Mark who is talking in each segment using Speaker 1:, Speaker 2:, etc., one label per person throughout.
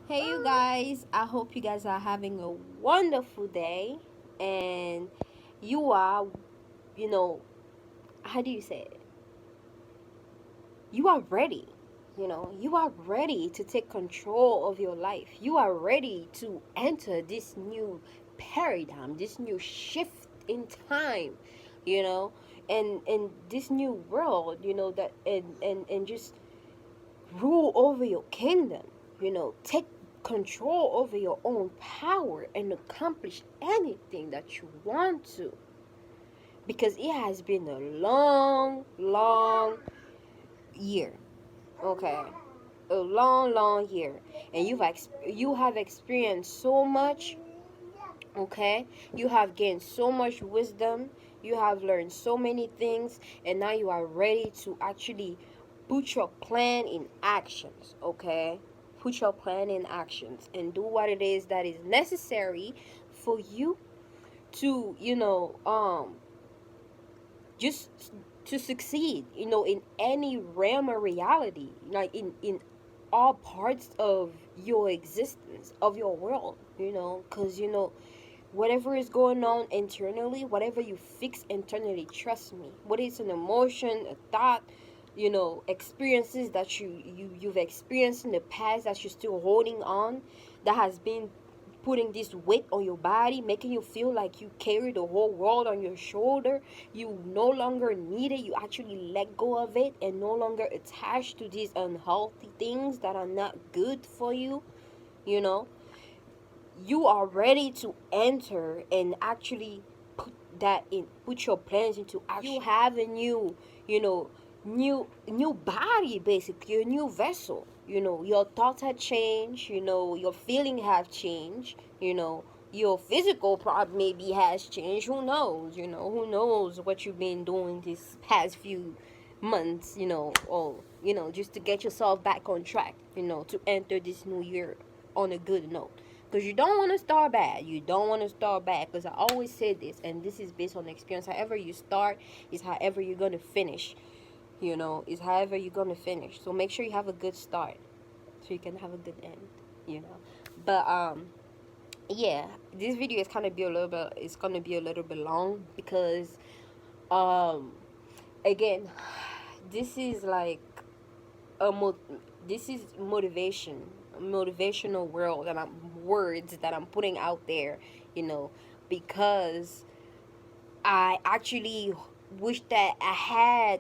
Speaker 1: Hey, you guys, I hope you guys are having a wonderful day and you are, you know, how do you say it? You are ready. You are ready to take control of your life. You are ready to enter this new paradigm, this new shift in time, you know, and this new world, that and just rule over your kingdom, take control over your own power and accomplish anything that you want to, because it has been a long year. Okay, a long year, and you have experienced so much. Okay, you have gained so much wisdom, you have learned so many things, and now you are ready to actually put your plan in actions. Okay, put your plan in actions and do what it is that is necessary for you to just to succeed, in any realm of reality, like in all parts of your existence, of your world, because whatever is going on internally, whatever you fix internally, trust me, whether it's an emotion, a thought, experiences that you've experienced in the past that you're still holding on, that has been putting this weight on your body, making you feel like you carry the whole world on your shoulder. You no longer need it. You actually let go of it and no longer attached to these unhealthy things that are not good for you. You know, you are ready to enter and actually put your plans into action. You have a new, you know new body, basically a new vessel. Your thoughts have changed, your feeling have changed, your physical problem maybe has changed. Who knows? Who knows what you've been doing this past few months, or just to get yourself back on track, to enter this new year on a good note, because you don't want to start bad. You don't want to start bad, because I always say this, and this is based on experience. However you start is however you're going to finish. Is however you're going to finish. So make sure you have a good start so you can have a good end, but yeah, this video is kind of be a little bit it's going to be a little bit long, because um again, this is like a this is motivational world, and I'm words that I'm putting out there, you know because I actually wish that I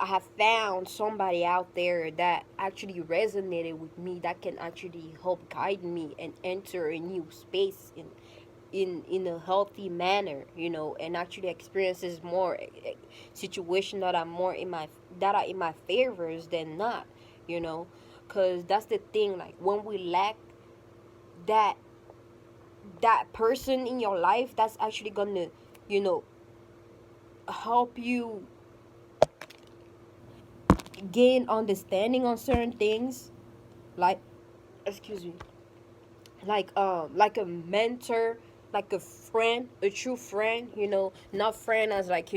Speaker 1: have found somebody out there that actually resonated with me, that can actually help guide me and enter a new space in a healthy manner, and actually experiences more situation that are in my favors than not, you know, because that's the thing. Like, when we lack that person in your life that's actually gonna, you know, help you gain understanding on certain things, like, excuse me, like a mentor, like a friend, a true friend, not friend as like,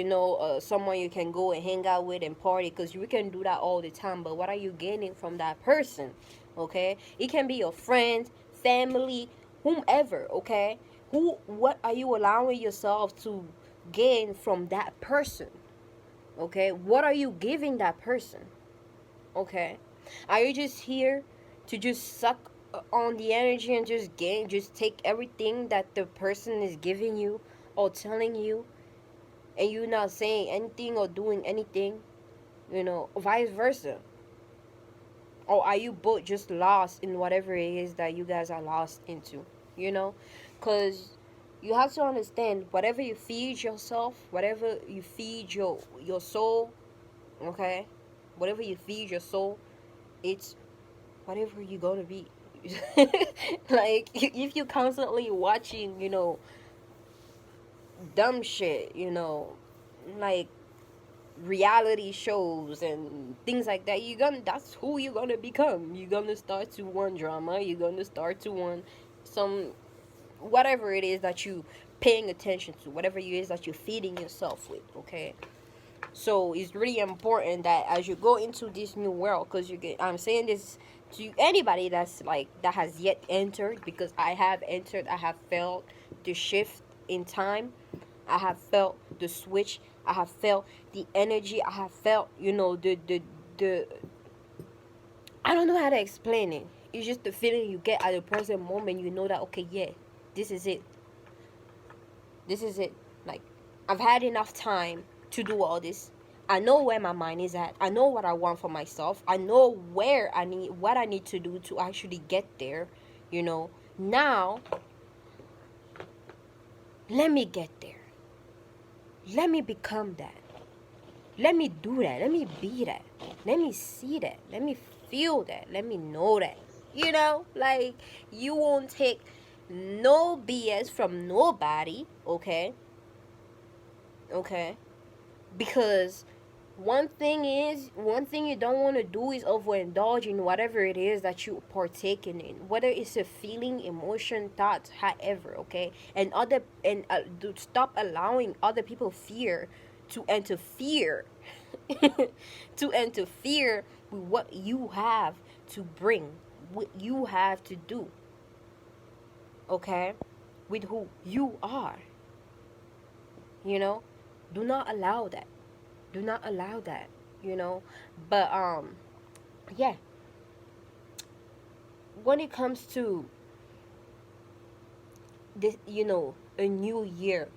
Speaker 1: someone you can go and hang out with and party, because we can do that all the time, but what are you gaining from that person? Okay, it can be your friends, family, whomever. Okay, what are you allowing yourself to gain from that person? Okay, what are you giving that person? Okay, are you just here to just suck on the energy and just take everything that the person is giving you or telling you, and you not saying anything or doing anything, vice versa? Or are you both just lost in whatever it is that you guys are lost into? you know because you have to understand, whatever you feed yourself, whatever you feed your soul. Okay, whatever you feed your soul, it's whatever you're gonna be. Like, if you're constantly watching, dumb shit, like reality shows and things like that, that's who you're gonna become. You're gonna start to want drama, you're gonna start to want some, whatever it is that you paying attention to, whatever it is that you're feeding yourself with. Okay, so it's really important that as you go into this new world, because I'm saying To anybody that's like that has yet entered, because I have entered, I have felt the shift in time, I have felt the switch, I have felt the energy, I have felt, the I don't know how to explain it. It's just the feeling you get at the present moment. You know that, okay, yeah, this is it. This is it. Like, I've had enough time to do all this. I know where my mind is at. I know what I want for myself. I know what I need to do to actually get there. Now, let me get there. Let me become that. Let me do that. Let me be that. Let me see that. Let me feel that. Let me know that. Like, you won't take no BS from nobody, okay? Okay? Because one thing you don't want to do is overindulge in whatever it is that you partaking in, whether it's a feeling, emotion, thoughts, however, okay? Stop allowing other people fear to interfere to interfere with what you have to bring, what you have to do, okay? With who you are. Do not allow that. Do not allow that. But yeah, when it comes to this, a new year,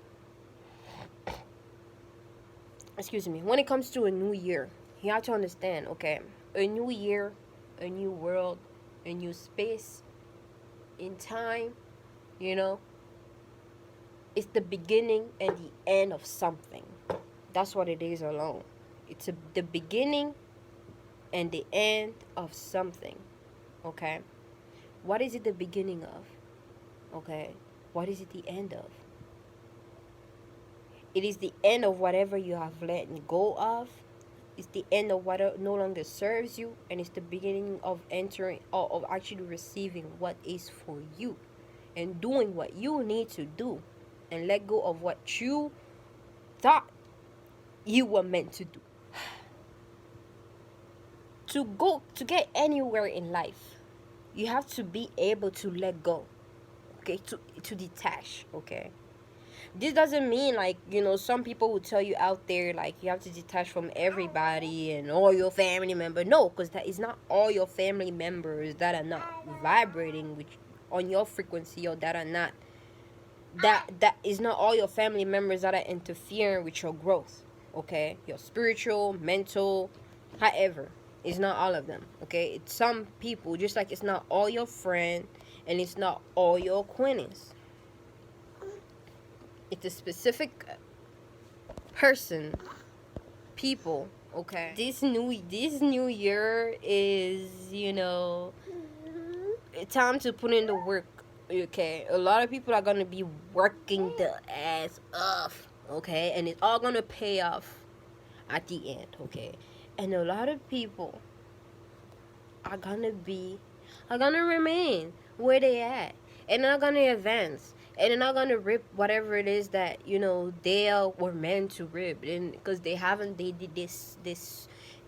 Speaker 1: excuse me, when it comes to a new year, you have to understand, okay? A new year, a new world, a new space in time, it's the beginning and the end of something. That's what it is alone. It's the beginning and the end of something, okay? What is it the beginning of? Okay? What is it the end of? It is the end of whatever you have let go of. It's the end of what no longer serves you, and it's the beginning of entering, or of actually receiving what is for you, and doing what you need to do, and let go of what you thought you were meant to do. To get anywhere in life, you have to be able to let go, okay? To detach, okay? This doesn't mean, like, some people will tell you out there, like, you have to detach from everybody and all your family members. No, because that is not all your family members that are not vibrating on your frequency, or that are not, that is not all your family members that are interfering with your growth, okay? Your spiritual, mental, however, it's not all of them, okay? It's some people, just like it's not all your friend, and it's not all your acquaintance. It's a specific person, people, okay? This new year is, time to put in the work, okay? A lot of people are gonna be working the ass off, okay? And it's all gonna pay off at the end, okay? And a lot of people are gonna remain where they at, and are gonna advance, and they're not gonna rip whatever it is that they were meant to rip, and because they haven't, they did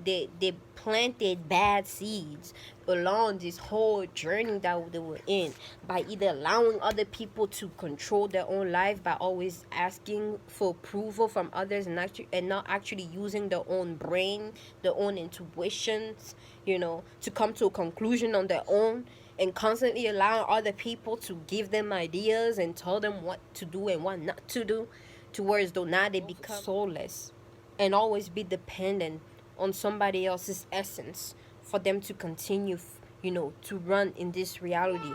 Speaker 1: they planted bad seeds along this whole journey that they were in, by either allowing other people to control their own life, by always asking for approval from others, and not actually using their own brain, their own intuitions, to come to a conclusion on their own, and constantly allowing other people to give them ideas and tell them what to do and what not to do, towards though now they become soulless and always be dependent on somebody else's essence for them to continue, to run in this reality.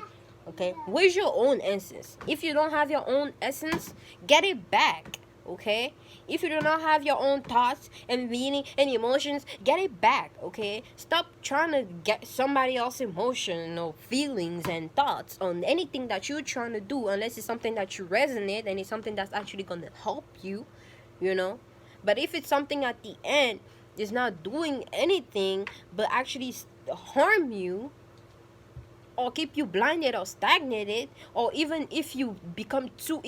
Speaker 1: Okay, where's your own essence? If you don't have your own essence, get it back. Okay, if you do not have your own thoughts and meaning and emotions, get it back. Okay, stop trying to get somebody else's emotion or feelings and thoughts on anything that you're trying to do, unless it's something that you resonate and it's something that's actually going to help you. But if it's something at the end is not doing anything but actually harm you, or keep you blinded or stagnated, or even if you become too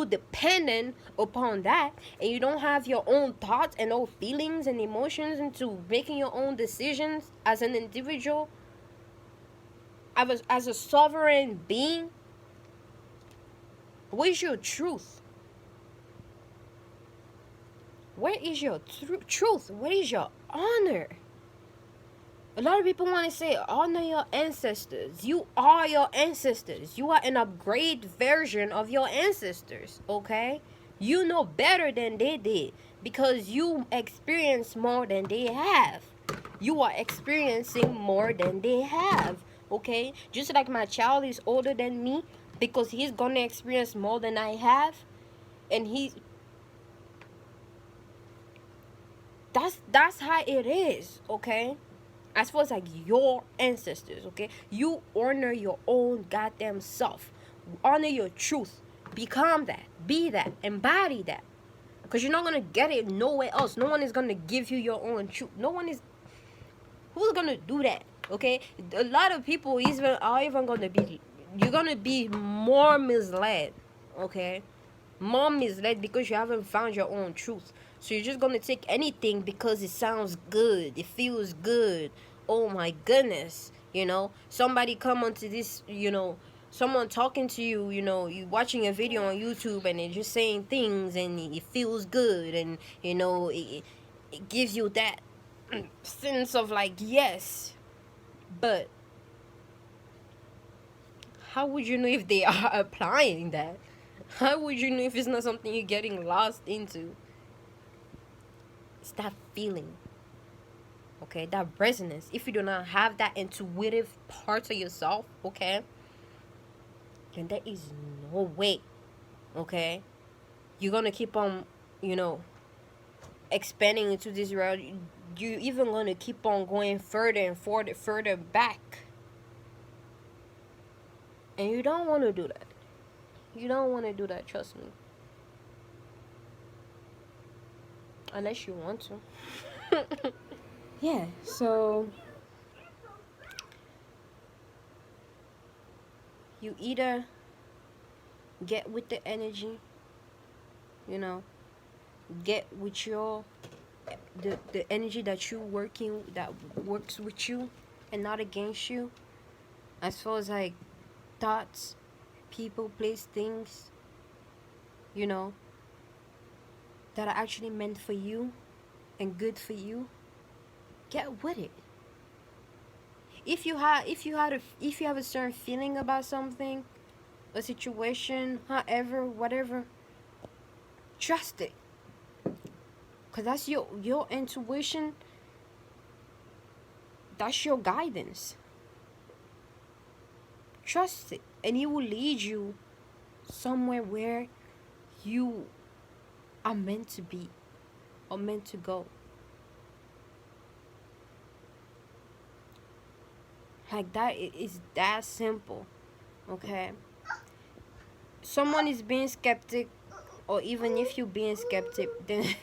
Speaker 1: dependent upon that, and you don't have your own thoughts and own feelings and emotions into making your own decisions as an individual, as a sovereign being, what is your truth? Where is your truth? What is your honor? A lot of people want to say honor your ancestors. You are your ancestors. You are an upgrade version of your ancestors, okay? You know better than they did because you experience more than they have. You are experiencing more than they have, okay? Just like my child is older than me because he's going to experience more than I have, and that's how it is, okay? As far as like your ancestors, okay? You honor your own goddamn self. Honor your truth. Become that. Be that. Embody that. Because you're not gonna get it nowhere else. No one is gonna give you your own truth. No one is. Who's gonna do that? Okay? A lot of people are even gonna be. You're gonna be more misled. Okay? More misled because you haven't found your own truth. So you're just gonna take anything because it sounds good, it feels good. Oh my goodness, somebody come onto this, someone talking to you, you watching a video on YouTube and they're just saying things and it feels good, and it gives you that sense of like yes, but how would you know if they are applying that? How would you know if it's not something you're getting lost into? It's that feeling, okay? That resonance. If you do not have that intuitive part of yourself, okay, then there is no way, okay? You're gonna keep on, expanding into this world. You're even gonna keep on going further and further back. And you don't want to do that. You don't want to do that, trust me. Unless you want to. Yeah, so you either get with the energy, get with the energy that that works with you and not against you, as far as like thoughts, people, place, things, that are actually meant for you and good for you. Get with it. If you have a certain feeling about something, a situation, however, whatever, trust it. Cause that's your intuition. That's your guidance. Trust it, and it will lead you somewhere where you are meant to be or meant to go. Like that, it is that simple, okay? Someone is being skeptic, or even if you're being skeptic, then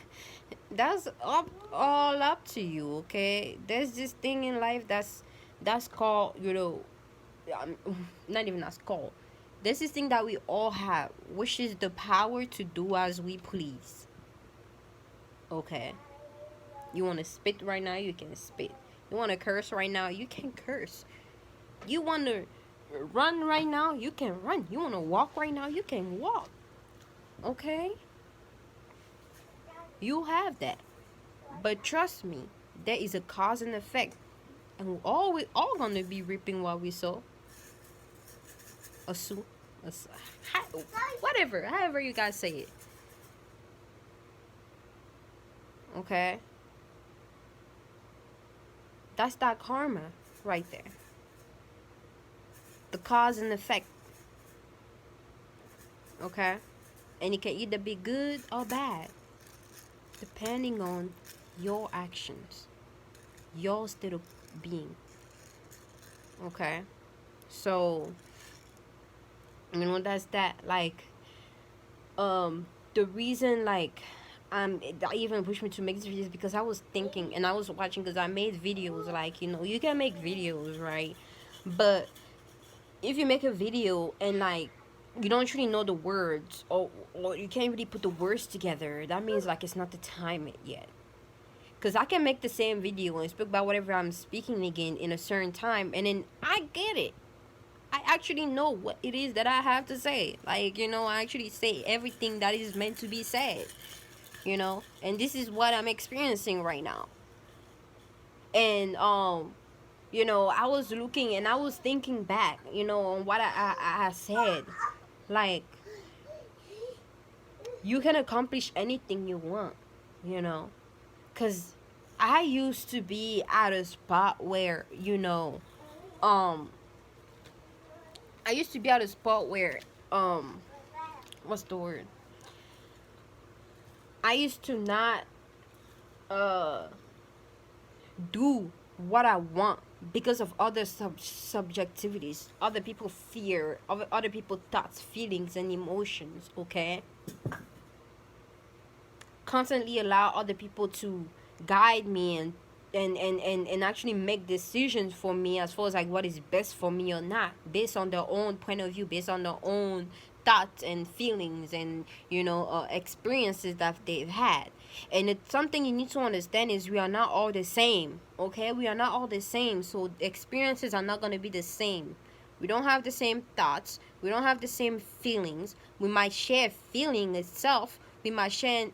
Speaker 1: that's all up to you, okay? There's this thing in life that's called, not even that's called. There's this thing that we all have, which is the power to do as we please. Okay? You want to spit right now, you can spit. You want to curse right now, you can curse. You want to run right now, you can run. You want to walk right now, you can walk. Okay? You have that. But trust me, there is a cause and effect. And we all going to be reaping what we sow. Whatever, however you guys say it. Okay? That's that karma right there. The cause and effect. Okay? And it can either be good or bad, depending on your actions, your state of being. Okay? So, that's that. Like, the reason, like, that even pushed me to make this video is because I was thinking and I was watching, because I made videos, like, you can make videos, right? But if you make a video and, like, you don't really know the words, or you can't really put the words together, that means, like, it's not the time yet. Because I can make the same video and speak about whatever I'm speaking again in a certain time, and then I get it. I actually know what it is that I have to say. Like, I actually say everything that is meant to be said, and this is what I'm experiencing right now. And I was looking and I was thinking back, on what I said. Like, you can accomplish anything you want, you know, because I used to be at a spot where, um, I used to be at a spot where, what's the word? I used to not, uh, do what I want because of other subjectivities, other people fear, other people thoughts, feelings, and emotions. Okay, constantly allow other people to guide me and actually make decisions for me as far as like what is best for me or not, based on their own point of view, based on their own thoughts and feelings and experiences that they've had. And it's something you need to understand is we are not all the same. Okay, we are not all the same, so experiences are not going to be the same. We don't have the same thoughts, we don't have the same feelings. We might share feeling itself, we might share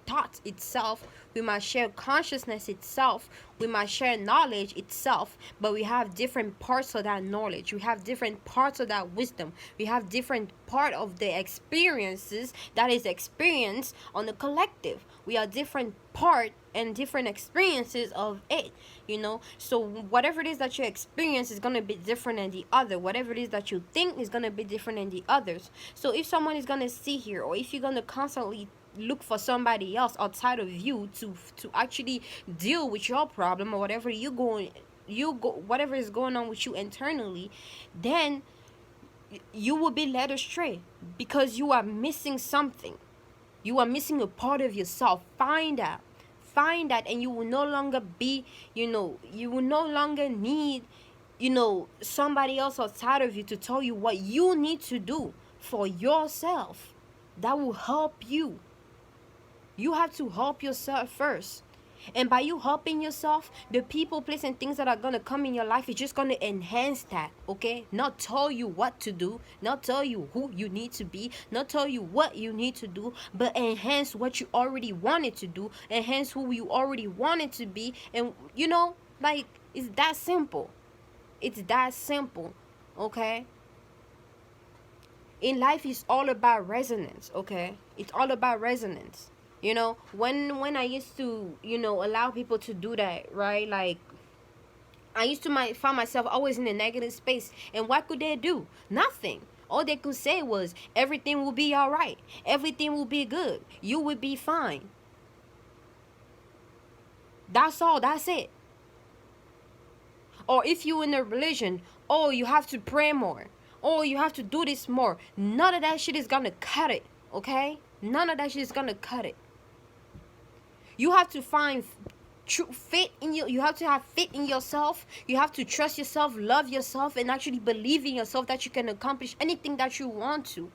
Speaker 1: thoughts itself, we might share consciousness itself, we might share knowledge itself, but we have different parts of that knowledge, we have different parts of that wisdom, we have different part of the experiences that is experienced on the collective. We are different part and different experiences of it, so whatever it is that you experience is going to be different than the other. Whatever it is that you think is going to be different than the others. So if someone is going to sit here, or if you're going to constantly look for somebody else outside of you to actually deal with your problem, or whatever is going on with you internally, then you will be led astray because you are missing something. You are missing a part of yourself. Find that and you will no longer be, you will no longer need, somebody else outside of you to tell you what you need to do for yourself. That will help you. You have to help yourself first. And by you helping yourself, the people, place, and things that are going to come in your life is just going to enhance that, okay? Not tell you what to do, not tell you who you need to be, not tell you what you need to do, but enhance what you already wanted to do, enhance who you already wanted to be. And, like, it's that simple. It's that simple, okay? In life, it's all about resonance, okay? It's all about resonance. When I used to, allow people to do that, right? Like, I used to find myself always in a negative space. And what could they do? Nothing. All they could say was, everything will be all right. Everything will be good. You will be fine. That's all. That's it. Or if you're in a religion, oh, you have to pray more. Oh, you have to do this more. None of that shit is gonna cut it, okay? None of that shit is gonna cut it. You have to find true faith in you. You have to have faith in yourself. You have to trust yourself, love yourself, and actually believe in yourself that you can accomplish anything that you want to.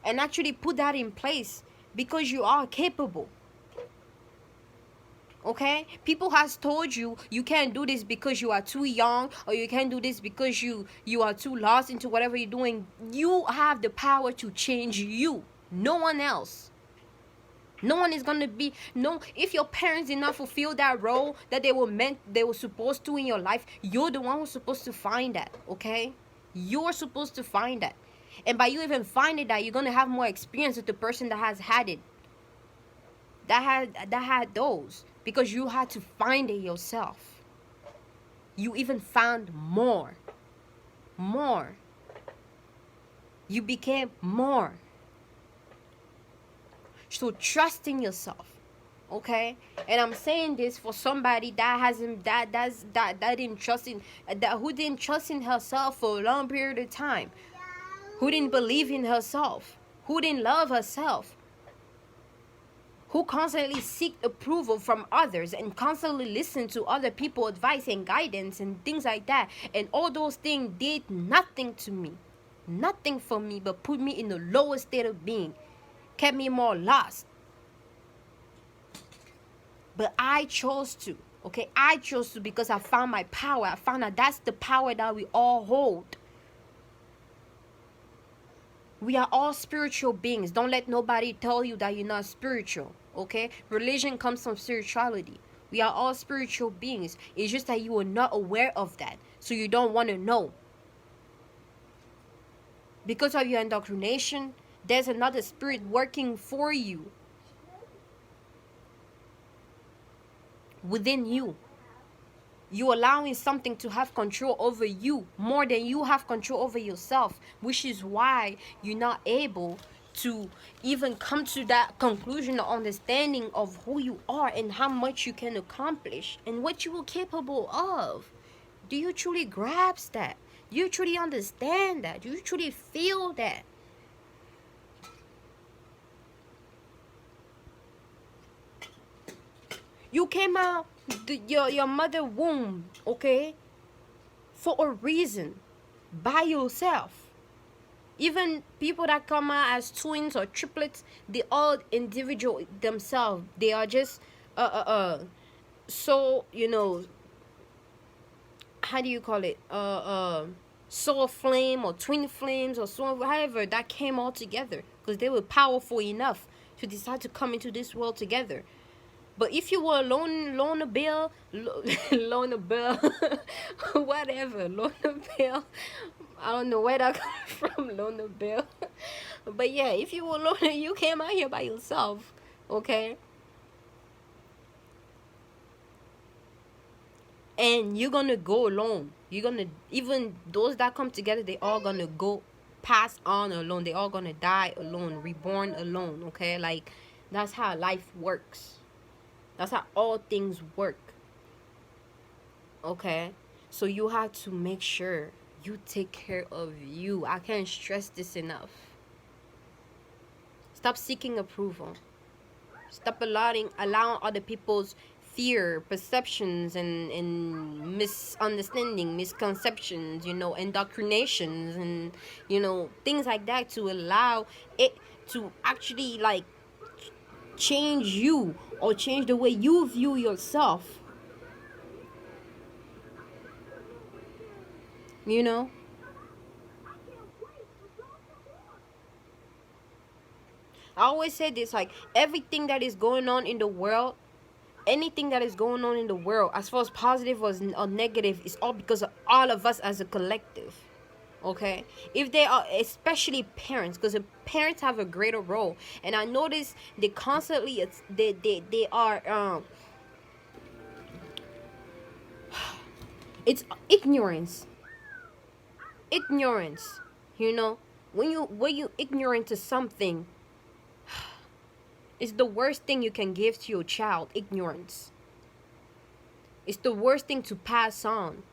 Speaker 1: And actually put that in place because you are capable. Okay? People has told you you can't do this because you are too young, or you can't do this because you are too lost into whatever you're doing. You have the power to change you. No one else. No one is gonna be if your parents did not fulfill that role that they were supposed to in your life, you're the one who's supposed to find that, okay? You're supposed to find that. And by you even finding that, you're gonna have more experience with the person that has had it. That had those. Because you had to find it yourself. You even found more. More. You became more. So trust in yourself, okay? And I'm saying this for somebody that didn't trust in who didn't trust in herself for a long period of time, who didn't believe in herself, who didn't love herself, who constantly seek approval from others and constantly listen to other people's advice and guidance and things like that. And all those things did nothing to me, nothing for me, but put me in the lowest state of being. Kept me more lost. But I chose to, okay? I chose to because I found my power. I found that that's the power that we all hold. We are all spiritual beings. Don't let nobody tell you that you're not spiritual. Okay? Religion comes from spirituality. We are all spiritual beings. It's just that you are not aware of that. So you don't want to know. Because of your indoctrination, there's another spirit working for you within you. You allowing something to have control over you more than you have control over yourself, which is why you're not able to even come to that conclusion or understanding of who you are and how much you can accomplish and what you are capable of. Do you truly grasp that? Do you truly understand that? Do you truly feel that? You came out your mother womb, okay, for a reason, by yourself. Even people that come out as twins or triplets, they all individual themselves. They are just so, you know, how do you call it, soul flame or twin flames or so, however, that came all together because they were powerful enough to decide to come into this world together. But if you were a loner bill, loner bill, whatever, loner bill, I don't know where that comes from, loner bill. But yeah, if you were loner, you came out here by yourself, okay? And you're gonna go alone. You're gonna, even those that come together, they all gonna go pass on alone. They all gonna die alone, reborn alone, okay? Like, that's how life works. That's how all things work. Okay? So you have to make sure you take care of you. I can't stress this enough. Stop seeking approval. Stop allowing other people's fear, perceptions, and misunderstanding, misconceptions, you know, indoctrinations, and, you know, things like that to allow it to actually, like, change you or change the way you view yourself. You know? I always say this, like, everything that is going on in the world, anything that is going on in the world, as far as positive or negative, is all because of all of us as a collective. Okay, if they are, especially parents, because the parents have a greater role, and I notice they constantly, they are it's ignorance. You know, when you ignorant to something, it's the worst thing you can give to your child. Ignorance. It's the worst thing to pass on.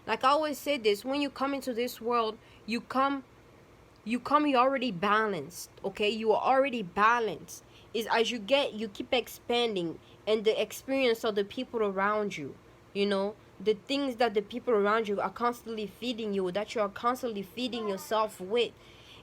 Speaker 1: Like I always say this, when you come into this world, you're already balanced. Okay, you are already balanced. Is as you keep expanding, and the experience of the people around you, you know, the things that the people around you are constantly feeding you, that you are constantly feeding yourself with,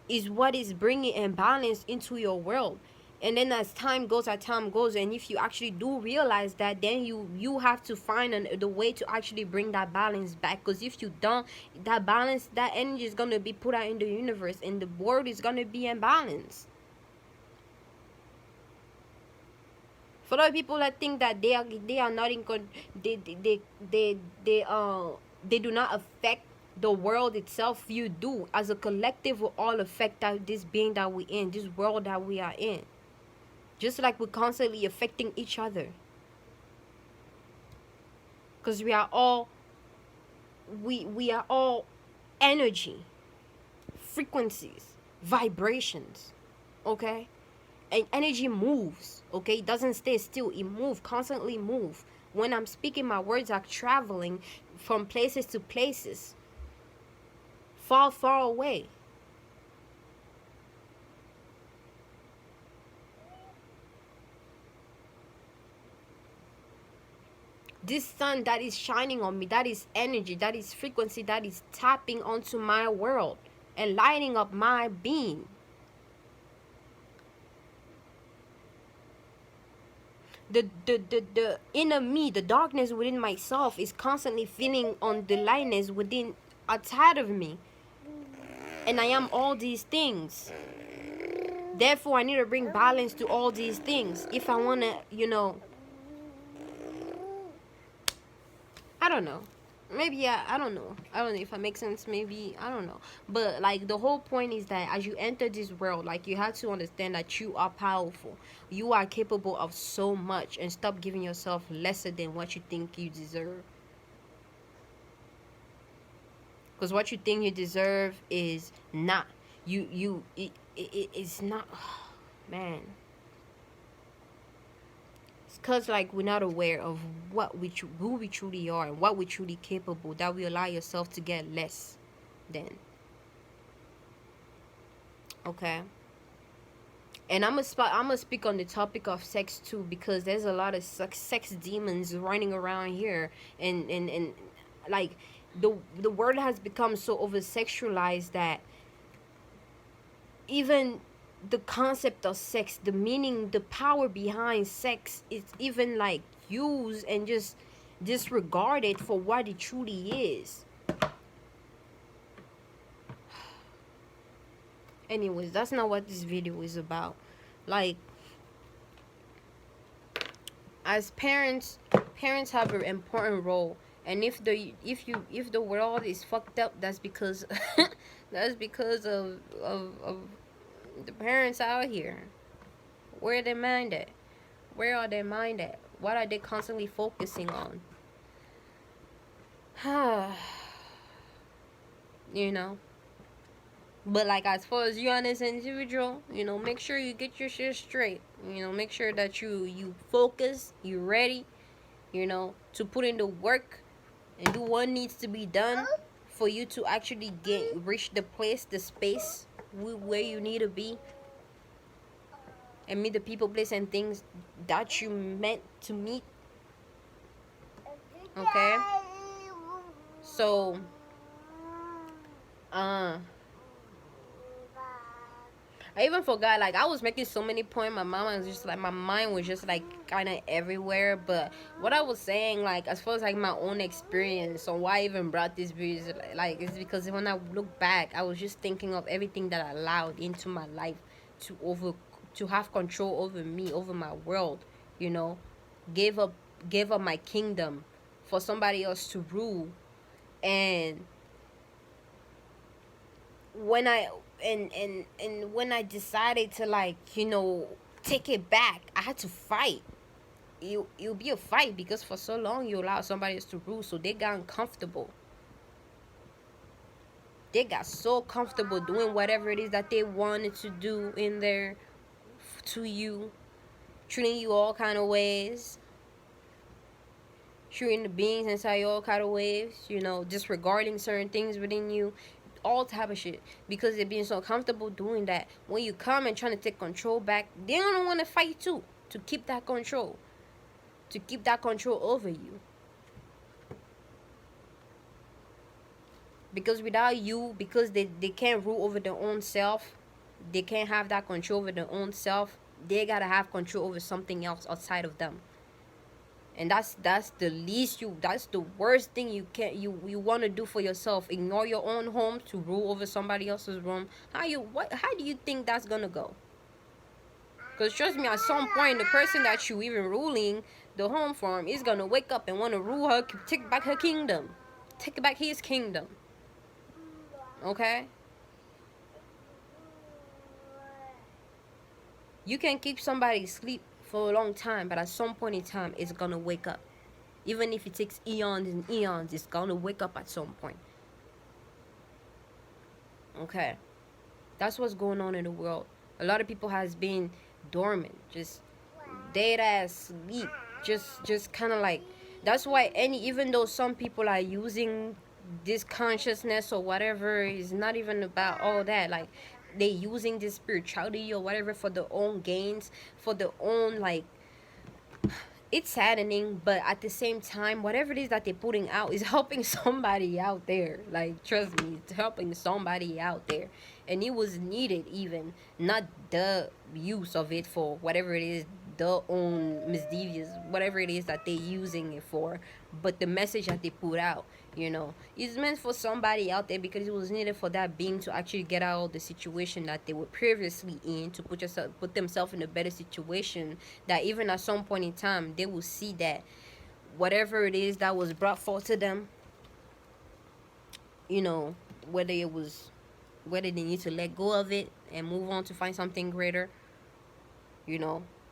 Speaker 1: is what is bringing imbalance into your world. And then as time goes, and if you actually do realize that, then you have to find the way to actually bring that balance back. Because if you don't, that balance, that energy is going to be put out in the universe, and the world is going to be imbalanced. For the people that think that they are not in they do not affect the world itself, you do. As a collective, we all affect this being that we're in, this world that we are in. Just like we're constantly affecting each other. Because we are all energy, frequencies, vibrations. Okay? And energy moves. Okay? It doesn't stay still. It moves, constantly move. When I'm speaking, my words are traveling from places to places, far, far away. This sun that is shining on me, that is energy, that is frequency, that is tapping onto my world and lighting up my being. The inner me, the darkness within myself, is constantly feeling on the lightness within outside of me, and I am all these things. Therefore, I need to bring balance to all these things if I want to, I don't know. Maybe I don't know. I don't know if it makes sense. Maybe I don't know. But like the whole point is that as you enter this world, like you have to understand that you are powerful. You are capable of so much, and stop giving yourself lesser than what you think you deserve. Because what you think you deserve is not it's not. Man, it's because like we're not aware of who we truly are and what we're truly capable, that we allow yourself to get less than. Okay. And I'm gonna speak on the topic of sex too, because there's a lot of sex demons running around here, and like the world has become so over sexualized that even the concept of sex, the meaning, the power behind sex is even like used and just disregarded for what it truly is. Anyways, that's not what this video is about. Like, as parents have an important role, and if the world is fucked up, that's because that's because of the parents out here. Where are their mind at? Where are their mind at? What are they constantly focusing on? But like, as far as you on this individual, make sure you get your shit straight. Make sure that you focus, you ready, to put in the work and do what needs to be done for you to actually reach the space where you need to be, and meet the people, place, and things that you meant to meet. Okay? So, I even forgot, like, I was making so many points. My mind was just like kind of everywhere. But what I was saying, like, as far as like my own experience on why I even brought this video, like, it's because when I look back, I was just thinking of everything that I allowed into my life to have control over me, over my world. Gave up my kingdom for somebody else to rule. And when I decided to, like, take it back, I had to fight. It'll be a fight, because for so long you allow somebody else to rule, so they got uncomfortable. They got so comfortable doing whatever it is that they wanted to do in there to you, treating you all kind of ways, treating the beings inside you all kind of ways, disregarding certain things within you, all type of shit, because they're being so comfortable doing that. When you come and trying to take control back, they don't want to fight too, to keep that control over you. Because without you, because they can't rule over their own self, they can't have that control over their own self, they gotta have control over something else outside of them. And that's the worst thing you want to do for yourself. Ignore your own home to rule over somebody else's room. How do you think that's gonna go? Because trust me, at some point, the person that you even ruling the home from is gonna wake up and want to rule her, take back her kingdom, take back his kingdom. Okay? You can keep somebody asleep for a long time, but at some point in time, it's gonna wake up. Even if it takes eons and eons, it's gonna wake up at some point. Okay? That's what's going on in the world. A lot of people has been dormant, just dead ass sleep, just kind of like. That's why even though some people are using this consciousness or whatever, is not even about all that, like, they using this spirituality or whatever for their own gains, for their own, like, it's saddening, but at the same time, whatever it is that they're putting out is helping somebody out there. Like, trust me, it's helping somebody out there. And it was needed, even not the use of it for whatever it is their own misdevious, whatever it is that they're using it for. But the message that they put out, is meant for somebody out there, because it was needed for that being to actually get out of the situation that they were previously in, to put themselves in a better situation, that even at some point in time they will see that whatever it is that was brought forth to them, you know, whether it was whether they need to let go of it and move on to find something greater,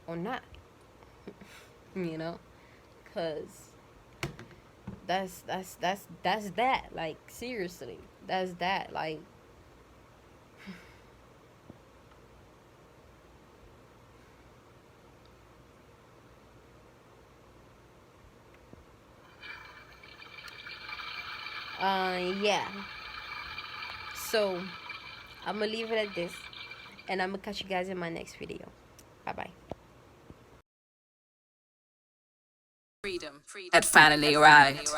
Speaker 1: or not, you know, because that's that. Like, seriously, that's that. Like, yeah. So I'm gonna leave it at this, and I'm gonna catch you guys in my next video. Bye bye.
Speaker 2: Freedom had finally arrived.